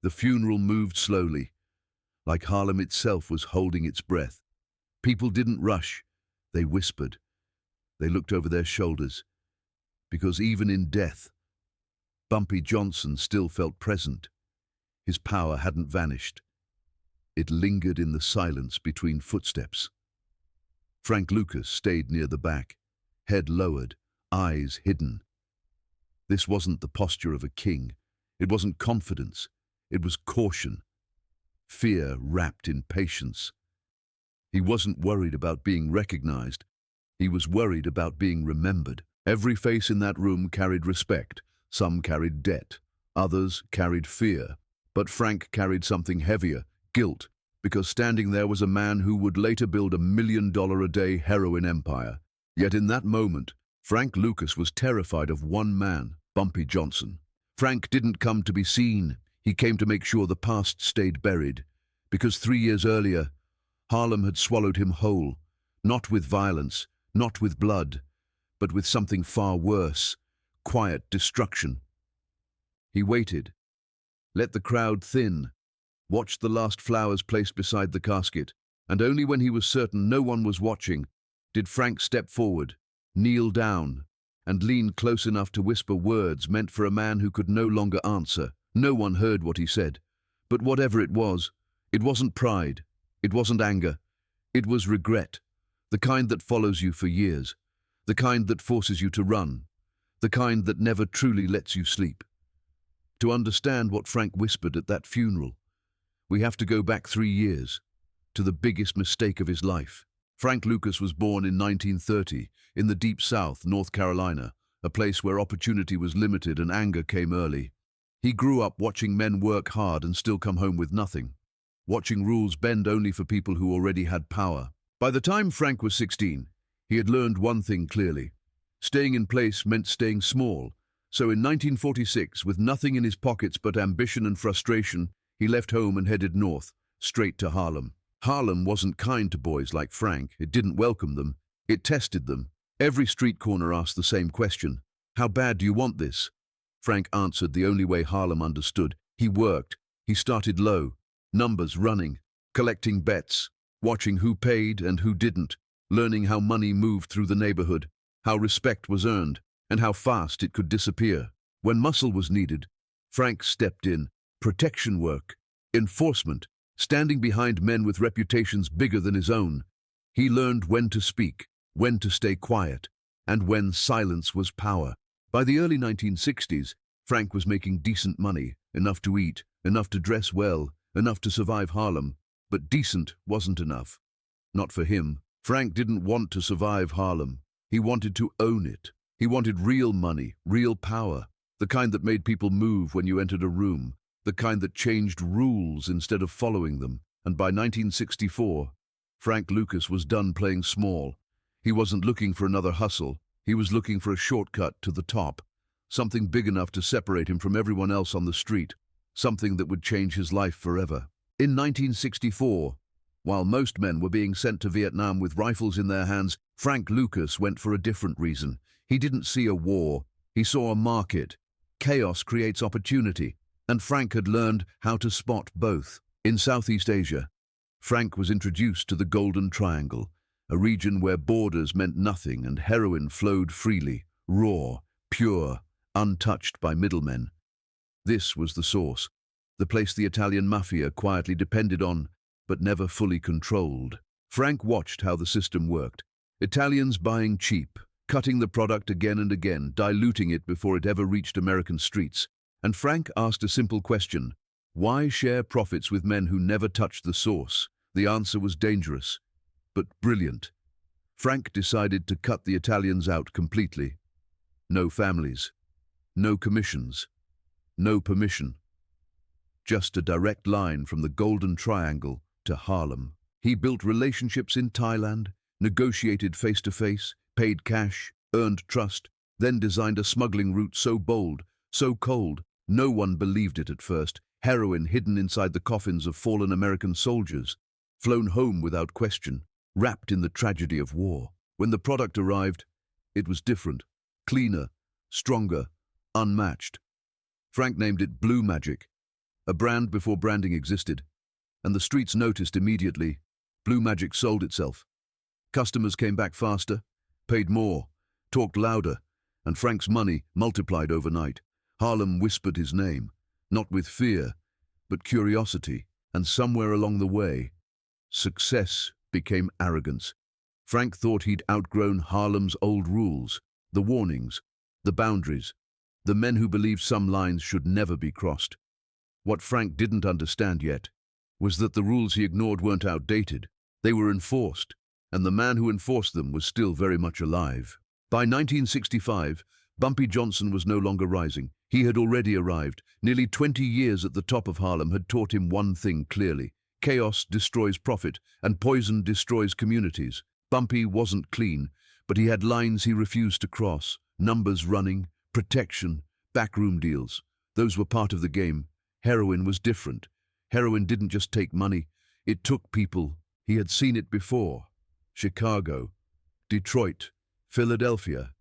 The funeral moved slowly, like Harlem itself was holding its breath. People didn't rush, they whispered. They looked over their shoulders, because even in death, Bumpy Johnson still felt present. His power hadn't vanished. It lingered in the silence between footsteps. Frank Lucas stayed near the back, head lowered, eyes hidden. This wasn't the posture of a king. It wasn't confidence. It was caution. Fear wrapped in patience. He wasn't worried about being recognized. He was worried about being remembered. Every face in that room carried respect. Some carried debt. Others carried fear. But Frank carried something heavier, guilt, because standing there was a man who would later build $1 million a day heroin empire. Yet in that moment, Frank Lucas was terrified of one man, Bumpy Johnson. Frank didn't come to be seen. He came to make sure the past stayed buried. Because 3 years earlier, Harlem had swallowed him whole, not with violence, not with blood, but with something far worse, quiet destruction. He waited, let the crowd thin, watched the last flowers placed beside the casket, and only when he was certain no one was watching did Frank step forward, kneel down, and lean close enough to whisper words meant for a man who could no longer answer. No one heard what he said, but whatever it wasn't pride, it wasn't anger, it was regret, the kind that follows you for years, the kind that forces you to run, the kind that never truly lets you sleep. To understand what Frank whispered at that funeral, we have to go back 3 years, to the biggest mistake of his life. Frank Lucas was born in 1930 in the Deep South, North Carolina, a place where opportunity was limited and anger came early. He grew up watching men work hard and still come home with nothing, watching rules bend only for people who already had power. By the time Frank was 16, he had learned one thing clearly. Staying in place meant staying small. So in 1946, with nothing in his pockets but ambition and frustration, he left home and headed north, straight to Harlem. Harlem wasn't kind to boys like Frank. It didn't welcome them. It tested them. Every street corner asked the same question. How bad do you want this? Frank answered the only way Harlem understood. He worked. He started low. Numbers running. Collecting bets. Watching who paid and who didn't. Learning how money moved through the neighborhood. How respect was earned. And how fast it could disappear. When muscle was needed, Frank stepped in. Protection work. Enforcement. Standing behind men with reputations bigger than his own. He learned when to speak, when to stay quiet, and when silence was power. By the early 1960s, Frank was making decent money, enough to eat, enough to dress well, enough to survive Harlem. But decent wasn't enough. Not for him. Frank didn't want to survive Harlem. He wanted to own it. He wanted real money, real power, the kind that made people move when you entered a room, the kind that changed rules instead of following them. And by 1964, Frank Lucas was done playing small. He wasn't looking for another hustle. He was looking for a shortcut to the top, something big enough to separate him from everyone else on the street, something that would change his life forever. In 1964, while most men were being sent to Vietnam with rifles in their hands, Frank Lucas went for a different reason. He didn't see a war. He saw a market. Chaos creates opportunity, and Frank had learned how to spot both. In Southeast Asia, Frank was introduced to the Golden Triangle, a region where borders meant nothing and heroin flowed freely, raw, pure, untouched by middlemen. This was the source, the place the Italian mafia quietly depended on, but never fully controlled. Frank watched how the system worked. Italians buying cheap, cutting the product again and again, diluting it before it ever reached American streets. And Frank asked a simple question: why share profits with men who never touched the source? The answer was dangerous, but brilliant. Frank decided to cut the Italians out completely. No families, no commissions, no permission. Just a direct line from the Golden Triangle to Harlem. He built relationships in Thailand, negotiated face-to-face, paid cash, earned trust, then designed a smuggling route so bold, so cold, no one believed it at first. Heroin hidden inside the coffins of fallen American soldiers, flown home without question, wrapped in the tragedy of war. When the product arrived, it was different, cleaner, stronger, unmatched. Frank named it Blue Magic, a brand before branding existed, and the streets noticed immediately. Blue Magic sold itself. Customers came back faster, paid more, talked louder, and Frank's money multiplied overnight. Harlem whispered his name, not with fear, but curiosity, and somewhere along the way, success became arrogance. Frank thought he'd outgrown Harlem's old rules, the warnings, the boundaries, the men who believed some lines should never be crossed. What Frank didn't understand yet was that the rules he ignored weren't outdated. They were enforced, and the man who enforced them was still very much alive. By 1965, Bumpy Johnson was no longer rising. He had already arrived. Nearly 20 years at the top of Harlem had taught him one thing clearly: chaos destroys profit, and poison destroys communities. Bumpy wasn't clean, but he had lines he refused to cross. Numbers running, protection, backroom deals. Those were part of the game. Heroin was different. Heroin didn't just take money, it took people. He had seen it before. Chicago, Detroit, Philadelphia.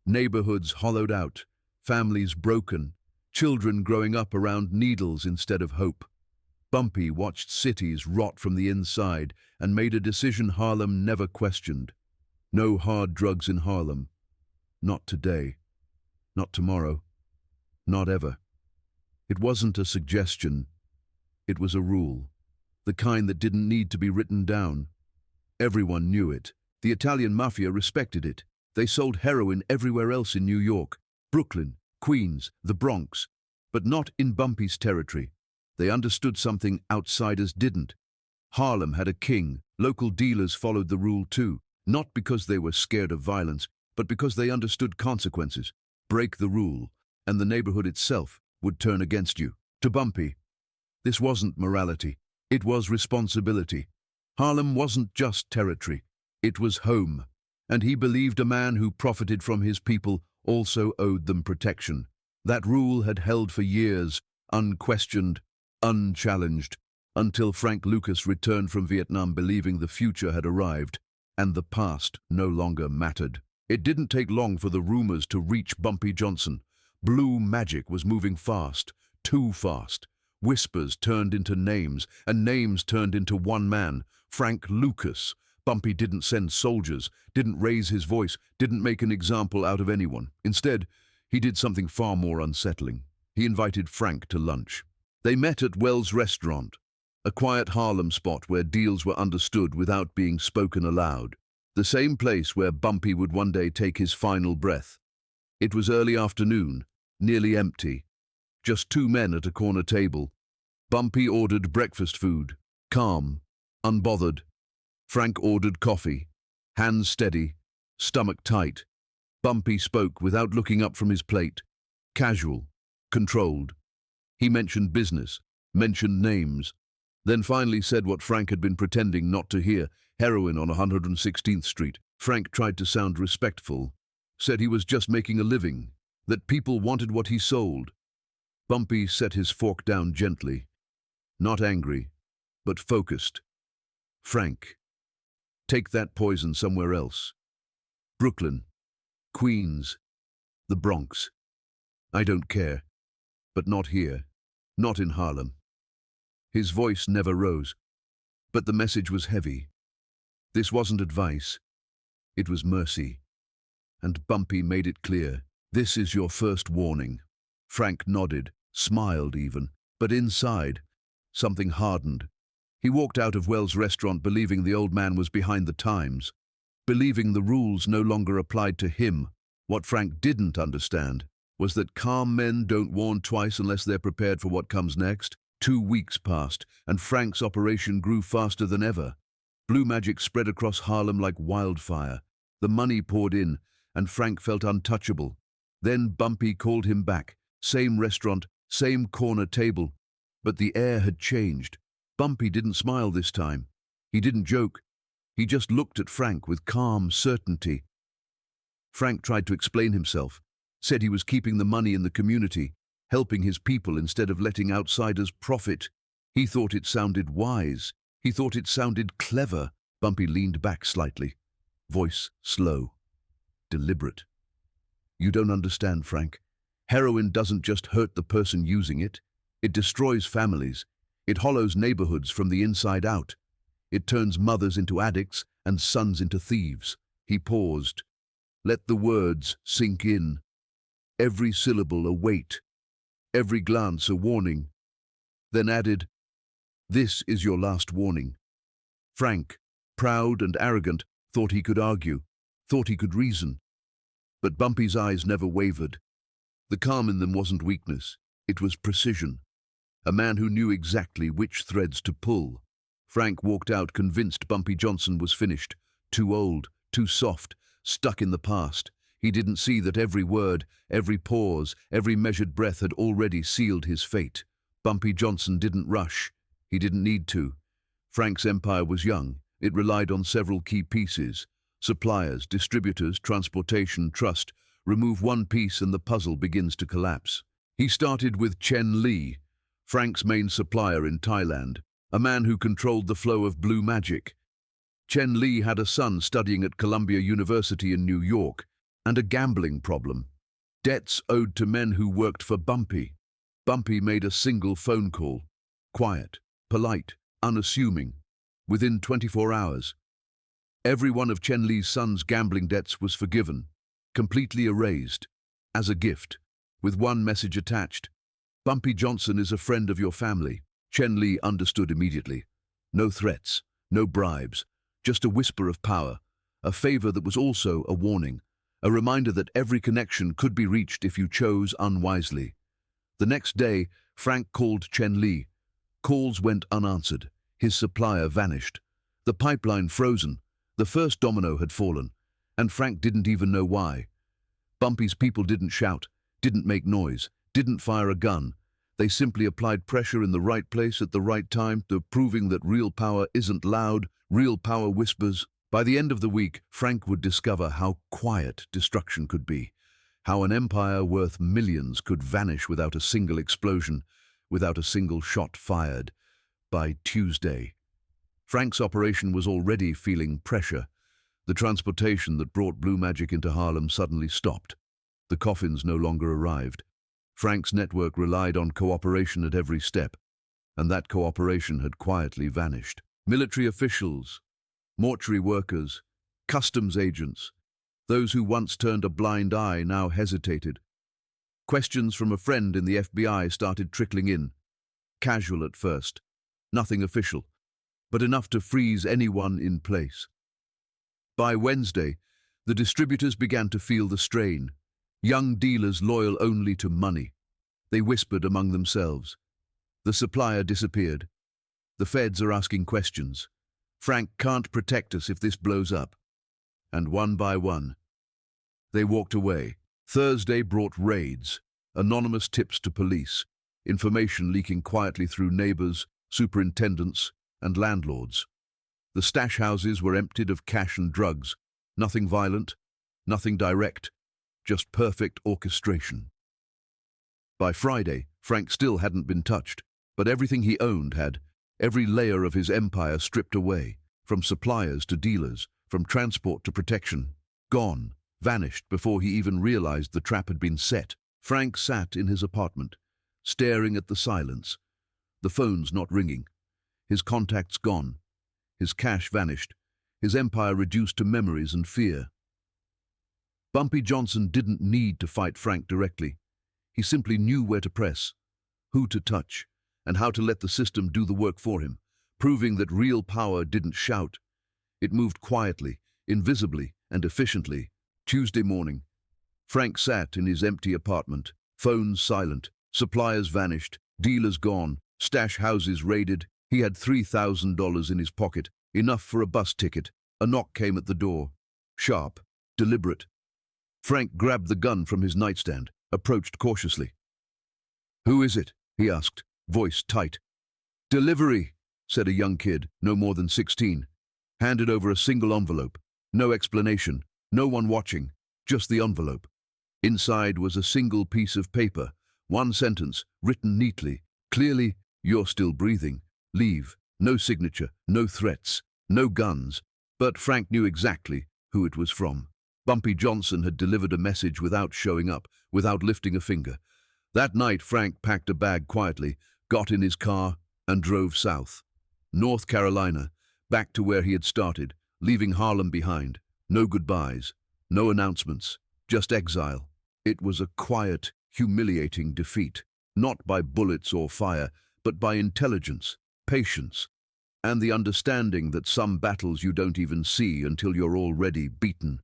Neighborhoods hollowed out, families broken, children growing up around needles instead of hope. Bumpy watched cities rot from the inside and made a decision Harlem never questioned. No hard drugs in Harlem. Not today. Not tomorrow. Not ever. It wasn't a suggestion. It was a rule. The kind that didn't need to be written down. Everyone knew it. The Italian mafia respected it. They sold heroin everywhere else in New York, Brooklyn, Queens, the Bronx, but not in Bumpy's territory. They understood something outsiders didn't. Harlem had a king. Local dealers followed the rule too, not because they were scared of violence, but because they understood consequences. Break the rule, and the neighborhood itself would turn against you. To Bumpy, this wasn't morality. It was responsibility. Harlem wasn't just territory. It was home. And he believed a man who profited from his people also owed them protection. That rule had held for years, unquestioned, unchallenged, until Frank Lucas returned from Vietnam believing the future had arrived, and the past no longer mattered. It didn't take long for the rumors to reach Bumpy Johnson. Blue Magic was moving fast, too fast. Whispers turned into names, and names turned into one man, Frank Lucas. Bumpy didn't send soldiers, didn't raise his voice, didn't make an example out of anyone. Instead, he did something far more unsettling. He invited Frank to lunch. They met at Wells' Restaurant, a quiet Harlem spot where deals were understood without being spoken aloud. The same place where Bumpy would one day take his final breath. It was early afternoon, nearly empty. Just two men at a corner table. Bumpy ordered breakfast food, calm, unbothered. Frank ordered coffee, hands steady, stomach tight. Bumpy spoke without looking up from his plate, casual, controlled. He mentioned business, mentioned names, then finally said what Frank had been pretending not to hear: heroin on 116th Street. Frank tried to sound respectful, said he was just making a living, that people wanted what he sold. Bumpy set his fork down gently, not angry, but focused. Frank, take that poison somewhere else. Brooklyn, Queens, the Bronx. I don't care, but not here, not in Harlem. His voice never rose, but the message was heavy. This wasn't advice, it was mercy. And Bumpy made it clear: this is your first warning. Frank nodded, smiled even, but inside, something hardened. He walked out of Wells' Restaurant believing the old man was behind the times, believing the rules no longer applied to him. What Frank didn't understand was that calm men don't warn twice unless they're prepared for what comes next. 2 weeks passed, and Frank's operation grew faster than ever. Blue Magic spread across Harlem like wildfire. The money poured in, and Frank felt untouchable. Then Bumpy called him back. Same restaurant, same corner table, but the air had changed. Bumpy didn't smile this time. He didn't joke. He just looked at Frank with calm certainty. Frank tried to explain himself, said he was keeping the money in the community, helping his people instead of letting outsiders profit. He thought it sounded wise. He thought it sounded clever. Bumpy leaned back slightly, voice slow, deliberate. You don't understand, Frank. Heroin doesn't just hurt the person using it. It destroys families. It hollows neighborhoods from the inside out. It turns mothers into addicts and sons into thieves. He paused. Let the words sink in. Every syllable a weight, every glance a warning. Then added, "This is your last warning." Frank, proud and arrogant, thought he could argue, thought he could reason. But Bumpy's eyes never wavered. The calm in them wasn't weakness, it was precision. A man who knew exactly which threads to pull. Frank walked out convinced Bumpy Johnson was finished, too old, too soft, stuck in the past. He didn't see that every word, every pause, every measured breath had already sealed his fate. Bumpy Johnson didn't rush. He didn't need to. Frank's empire was young. It relied on several key pieces. Suppliers, distributors, transportation, trust. Remove one piece and the puzzle begins to collapse. He started with Chen Li, Frank's main supplier in Thailand, a man who controlled the flow of blue magic. Chen Li had a son studying at Columbia University in New York, and a gambling problem. Debts owed to men who worked for Bumpy. Bumpy made a single phone call. Quiet, polite, unassuming. Within 24 hours, every one of Chen Li's son's gambling debts was forgiven, completely erased, as a gift, with one message attached. Bumpy Johnson is a friend of your family. Chen Li understood immediately. No threats, no bribes, just a whisper of power, a favor that was also a warning, a reminder that every connection could be reached if you chose unwisely. The next day, Frank called Chen Li. Calls went unanswered. His supplier vanished. The pipeline frozen. The first domino had fallen, and Frank didn't even know why. Bumpy's people didn't shout, didn't make noise, didn't fire a gun. They simply applied pressure in the right place at the right time, proving that real power isn't loud, real power whispers. By the end of the week, Frank would discover how quiet destruction could be, how an empire worth millions could vanish without a single explosion, without a single shot fired. By Tuesday, Frank's operation was already feeling pressure. The transportation that brought blue magic into Harlem suddenly stopped. The coffins no longer arrived. Frank's network relied on cooperation at every step, and that cooperation had quietly vanished. Military officials, mortuary workers, customs agents, those who once turned a blind eye now hesitated. Questions from a friend in the FBI started trickling in. Casual at first, nothing official, but enough to freeze anyone in place. By Wednesday, the distributors began to feel the strain. Young dealers loyal only to money. They whispered among themselves. The supplier disappeared. The feds are asking questions. Frank can't protect us if this blows up. And one by one, they walked away. Thursday brought raids, anonymous tips to police, information leaking quietly through neighbors, superintendents, and landlords. The stash houses were emptied of cash and drugs. Nothing violent, nothing direct, just perfect orchestration. By Friday, Frank still hadn't been touched, but everything he owned had, every layer of his empire stripped away, from suppliers to dealers, from transport to protection. Gone, vanished before he even realized the trap had been set. Frank sat in his apartment, staring at the silence. The phone's not ringing. His contacts gone. His cash vanished. His empire reduced to memories and fear. Bumpy Johnson didn't need to fight Frank directly. He simply knew where to press, who to touch, and how to let the system do the work for him, proving that real power didn't shout. It moved quietly, invisibly, and efficiently. Tuesday morning, Frank sat in his empty apartment, phones silent, suppliers vanished, dealers gone, stash houses raided. He had $3,000 in his pocket, enough for a bus ticket. A knock came at the door. Sharp, deliberate. Frank grabbed the gun from his nightstand, approached cautiously. "Who is it?" he asked, voice tight. "Delivery," said a young kid, no more than 16. Handed over a single envelope. No explanation, no one watching, just the envelope. Inside was a single piece of paper, one sentence, written neatly, clearly, "You're still breathing. Leave." No signature, no threats, no guns. But Frank knew exactly who it was from. Bumpy Johnson had delivered a message without showing up, without lifting a finger. That night, Frank packed a bag quietly, got in his car, and drove south. North Carolina, back to where he had started, leaving Harlem behind. No goodbyes, no announcements, just exile. It was a quiet, humiliating defeat, not by bullets or fire, but by intelligence, patience, and the understanding that some battles you don't even see until you're already beaten.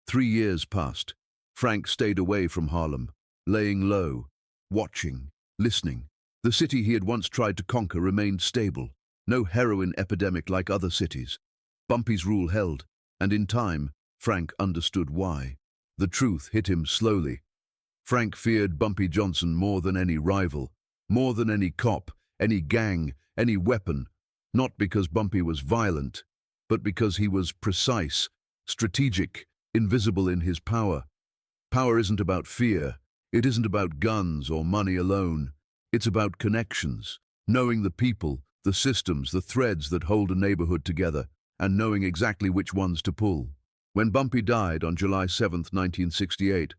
3 years passed. Frank stayed away from Harlem, laying low, watching, listening. The city he had once tried to conquer remained stable. No heroin epidemic like other cities. Bumpy's rule held, and in time, Frank understood why. The truth hit him slowly. Frank feared Bumpy Johnson more than any rival, more than any cop, any gang, any weapon, not because Bumpy was violent, but because he was precise, strategic, invisible in his power. Power isn't about fear. It isn't about guns or money alone. It's about connections, knowing the people, the systems, the threads that hold a neighborhood together, and knowing exactly which ones to pull. When Bumpy died on July 7, 1968,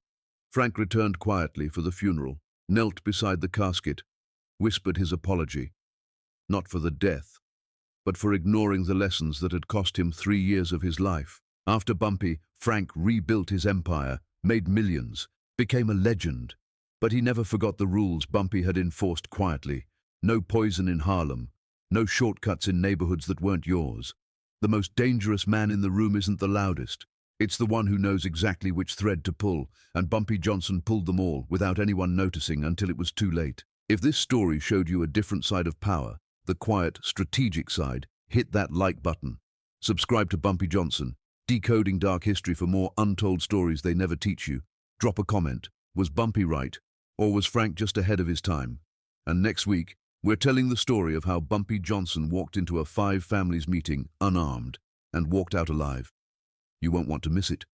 Frank returned quietly for the funeral, knelt beside the casket, whispered his apology, not for the death, but for ignoring the lessons that had cost him 3 years of his life. After Bumpy, Frank rebuilt his empire, made millions, became a legend. But he never forgot the rules Bumpy had enforced quietly. No poison in Harlem, no shortcuts in neighborhoods that weren't yours. The most dangerous man in the room isn't the loudest. It's the one who knows exactly which thread to pull, and Bumpy Johnson pulled them all without anyone noticing until it was too late. If this story showed you a different side of power, the quiet, strategic side, hit that like button. Subscribe to Bumpy Johnson, decoding dark history for more untold stories they never teach you. Drop a comment. Was Bumpy right, or was Frank just ahead of his time? And next week, we're telling the story of how Bumpy Johnson walked into a 5 families meeting unarmed and walked out alive. You won't want to miss it.